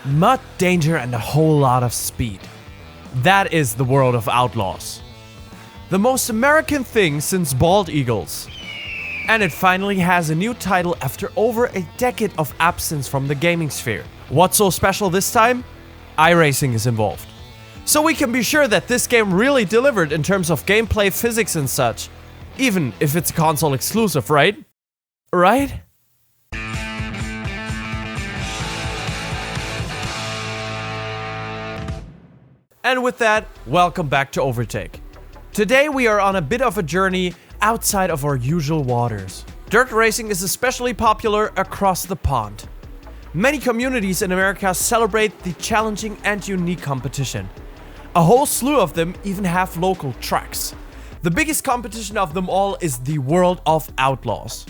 Mud, danger, and a whole lot of speed. That is the World of Outlaws. The most American thing since bald eagles. And it finally has a new title after over a decade of absence from the gaming sphere. What's so special this time? iRacing is involved. So we can be sure that this game really delivered in terms of gameplay, physics and such. Even if it's a console exclusive, right? Right? And with that, welcome back to Overtake. Today we are on a bit of a journey outside of our usual waters. Dirt racing is especially popular across the pond. Many communities in America celebrate the challenging and unique competition. A whole slew of them even have local tracks. The biggest competition of them all is the World of Outlaws,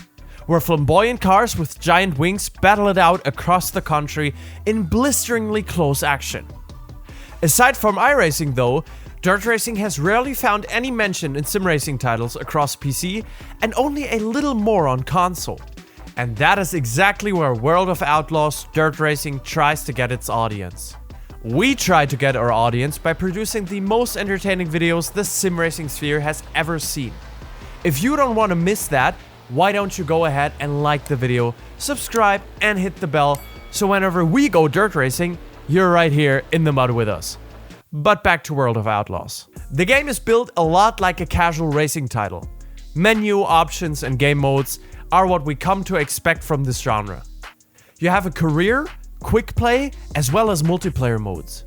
where flamboyant cars with giant wings battle it out across the country in blisteringly close action. Aside from iRacing though, dirt racing has rarely found any mention in sim racing titles across PC and only a little more on console. And that is exactly where World of Outlaws Dirt Racing tries to get its audience. We try to get our audience by producing the most entertaining videos the sim racing sphere has ever seen. If you don't want to miss that, why don't you go ahead and like the video, subscribe and hit the bell so whenever we go dirt racing, you're right here in the mud with us. But back to World of Outlaws. The game is built a lot like a casual racing title. Menu, options, and game modes are what we come to expect from this genre. You have a career, quick play, as well as multiplayer modes.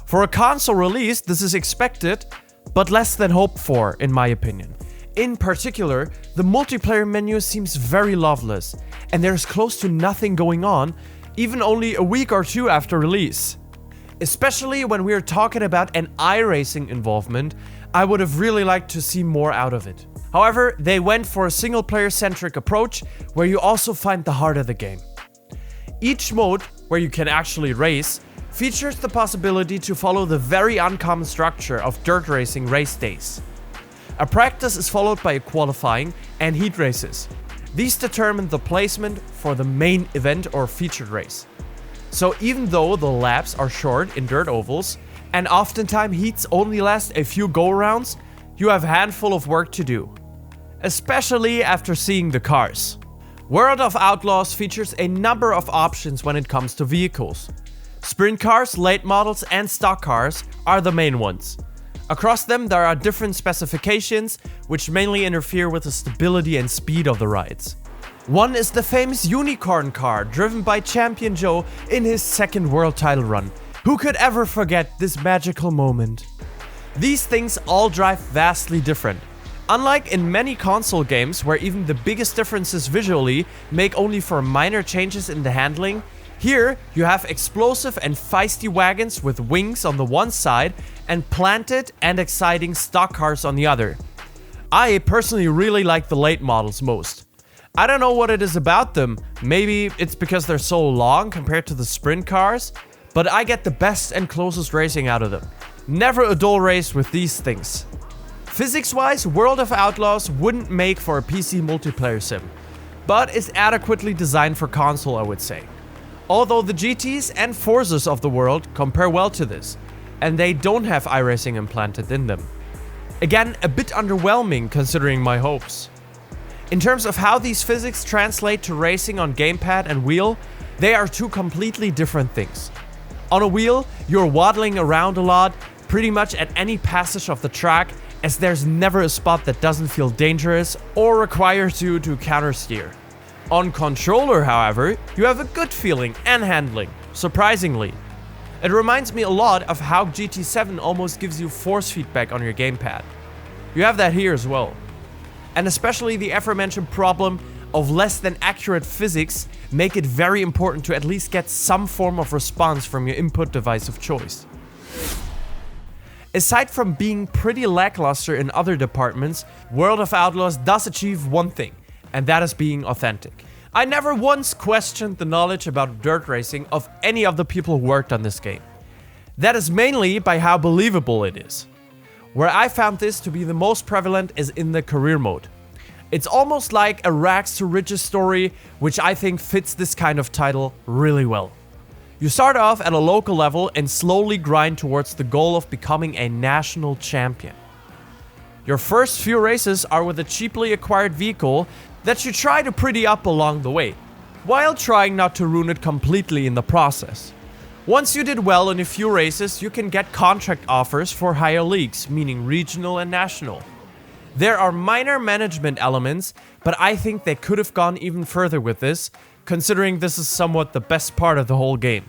For a console release, this is expected, but less than hoped for, in my opinion. In particular, the multiplayer menu seems very loveless, and there's close to nothing going on, even only a week or two after release. Especially when we are talking about an iRacing involvement, I would have really liked to see more out of it. However, they went for a single player centric approach where you also find the heart of the game. Each mode, where you can actually race, features the possibility to follow the very uncommon structure of dirt racing race days. A practice is followed by a qualifying and heat races. These determine the placement for the main event or featured race. So even though the laps are short in dirt ovals, and oftentimes heats only last a few go-arounds, you have a handful of work to do. Especially after seeing the cars. World of Outlaws features a number of options when it comes to vehicles. Sprint cars, late models, and stock cars are the main ones. Across them there are different specifications, which mainly interfere with the stability and speed of the rides. One is the famous unicorn car driven by Champion Joe in his second world title run. Who could ever forget this magical moment? These things all drive vastly different. Unlike in many console games where even the biggest differences visually make only for minor changes in the handling, here you have explosive and feisty wagons with wings on the one side and planted and exciting stock cars on the other. I personally really like the late models most. I don't know what it is about them, maybe it's because they're so long compared to the sprint cars, but I get the best and closest racing out of them. Never a dull race with these things. Physics-wise, World of Outlaws wouldn't make for a PC multiplayer sim, but is adequately designed for console, I would say. Although the GTs and Forzas of the world compare well to this, and they don't have iRacing implanted in them. Again, a bit underwhelming considering my hopes. In terms of how these physics translate to racing on gamepad and wheel, they are two completely different things. On a wheel, you're waddling around a lot, pretty much at any passage of the track, as there's never a spot that doesn't feel dangerous or requires you to countersteer. On controller, however, you have a good feeling and handling, surprisingly. It reminds me a lot of how GT7 almost gives you force feedback on your gamepad. You have that here as well. And especially the aforementioned problem of less than accurate physics make it very important to at least get some form of response from your input device of choice. Aside from being pretty lackluster in other departments, World of Outlaws does achieve one thing, and that is being authentic. I never once questioned the knowledge about dirt racing of any of the people who worked on this game. That is mainly by how believable it is. Where I found this to be the most prevalent is in the career mode. It's almost like a rags to riches story, which I think fits this kind of title really well. You start off at a local level and slowly grind towards the goal of becoming a national champion. Your first few races are with a cheaply acquired vehicle that you try to pretty up along the way, while trying not to ruin it completely in the process. Once you did well in a few races, you can get contract offers for higher leagues, meaning regional and national. There are minor management elements, but I think they could have gone even further with this, considering this is somewhat the best part of the whole game.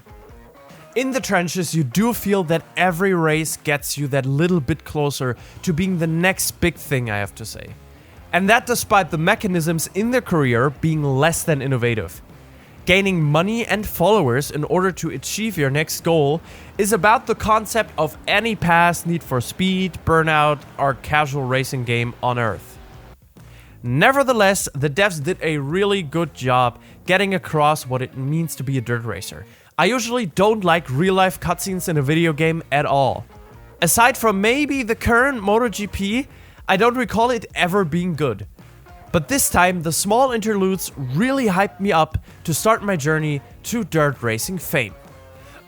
In the trenches, you do feel that every race gets you that little bit closer to being the next big thing, I have to say. And that despite the mechanisms in the career being less than innovative. Gaining money and followers in order to achieve your next goal is about the concept of any past Need for Speed, Burnout, or casual racing game on Earth. Nevertheless, the devs did a really good job getting across what it means to be a dirt racer. I usually don't like real-life cutscenes in a video game at all. Aside from maybe the current MotoGP, I don't recall it ever being good. But this time, the small interludes really hyped me up to start my journey to dirt racing fame.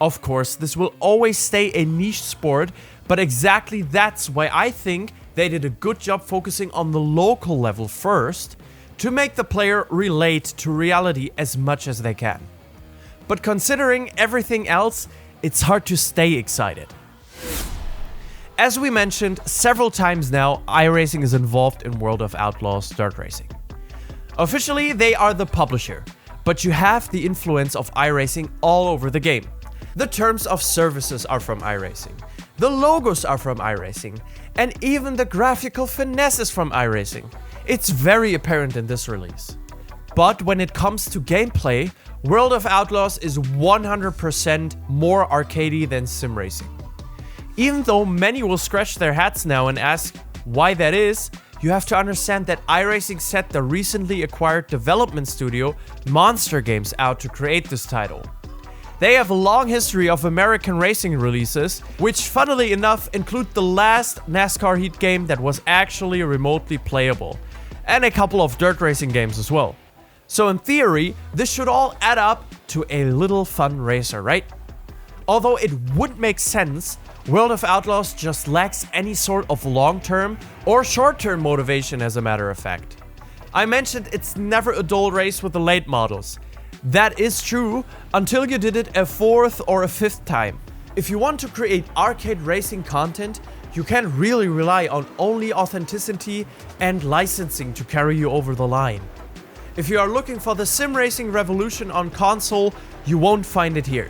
Of course, this will always stay a niche sport, but exactly that's why I think they did a good job focusing on the local level first, to make the player relate to reality as much as they can. But considering everything else, it's hard to stay excited. As we mentioned several times now, iRacing is involved in World of Outlaws dirt racing. Officially, they are the publisher, but you have the influence of iRacing all over the game. The terms of services are from iRacing, the logos are from iRacing, and even the graphical finesse is from iRacing. It's very apparent in this release. But when it comes to gameplay, World of Outlaws is 100% more arcadey than sim racing. Even though many will scratch their heads now and ask why that is, you have to understand that iRacing set the recently acquired development studio Monster Games out to create this title. They have a long history of American racing releases, which funnily enough include the last NASCAR Heat game that was actually remotely playable, and a couple of dirt racing games as well. So in theory, this should all add up to a little fun racer, right? Although it would make sense, World of Outlaws just lacks any sort of long-term or short-term motivation, as a matter of fact. I mentioned it's never a dull race with the late models. That is true until you did it a fourth or a fifth time. If you want to create arcade racing content, you can't really rely on only authenticity and licensing to carry you over the line. If you are looking for the sim racing revolution on console, you won't find it here.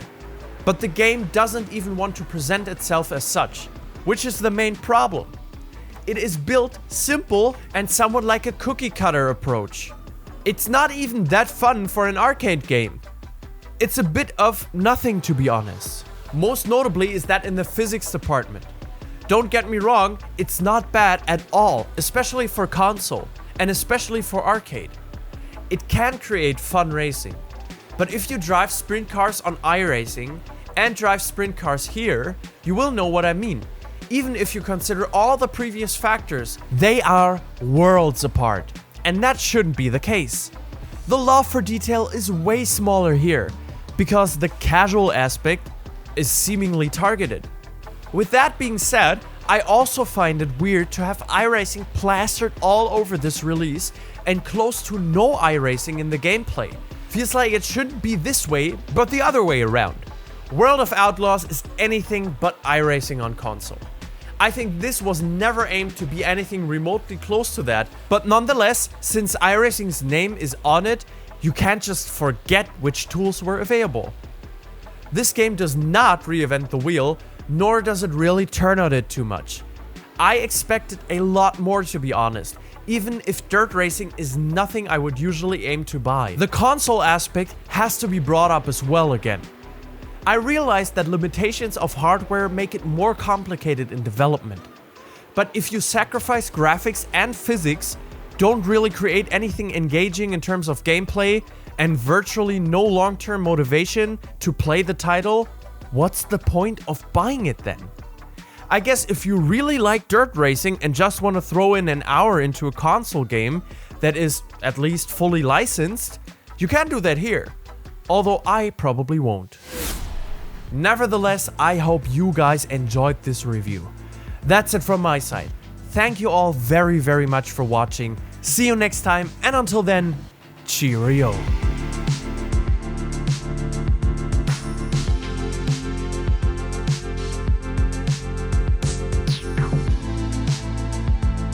But the game doesn't even want to present itself as such, which is the main problem. It is built simple and somewhat like a cookie cutter approach. It's not even that fun for an arcade game. It's a bit of nothing, to be honest. Most notably is that in the physics department. Don't get me wrong, it's not bad at all, especially for console and especially for arcade. It can create fun racing. But if you drive sprint cars on iRacing and drive sprint cars here, you will know what I mean. Even if you consider all the previous factors, they are worlds apart. And that shouldn't be the case. The love for detail is way smaller here, because the casual aspect is seemingly targeted. With that being said, I also find it weird to have iRacing plastered all over this release and close to no iRacing in the gameplay. Feels like it shouldn't be this way, but the other way around. World of Outlaws is anything but iRacing on console. I think this was never aimed to be anything remotely close to that, but nonetheless, since iRacing's name is on it, you can't just forget which tools were available. This game does not reinvent the wheel, nor does it really turn on it too much. I expected a lot more, to be honest, even if dirt racing is nothing I would usually aim to buy. The console aspect has to be brought up as well again. I realized that limitations of hardware make it more complicated in development. But if you sacrifice graphics and physics, don't really create anything engaging in terms of gameplay, and virtually no long-term motivation to play the title, what's the point of buying it then? I guess if you really like dirt racing and just want to throw in an hour into a console game that is at least fully licensed, you can do that here. Although I probably won't. Nevertheless, I hope you guys enjoyed this review. That's it from my side. Thank you all very much for watching. See you next time, and until then, cheerio.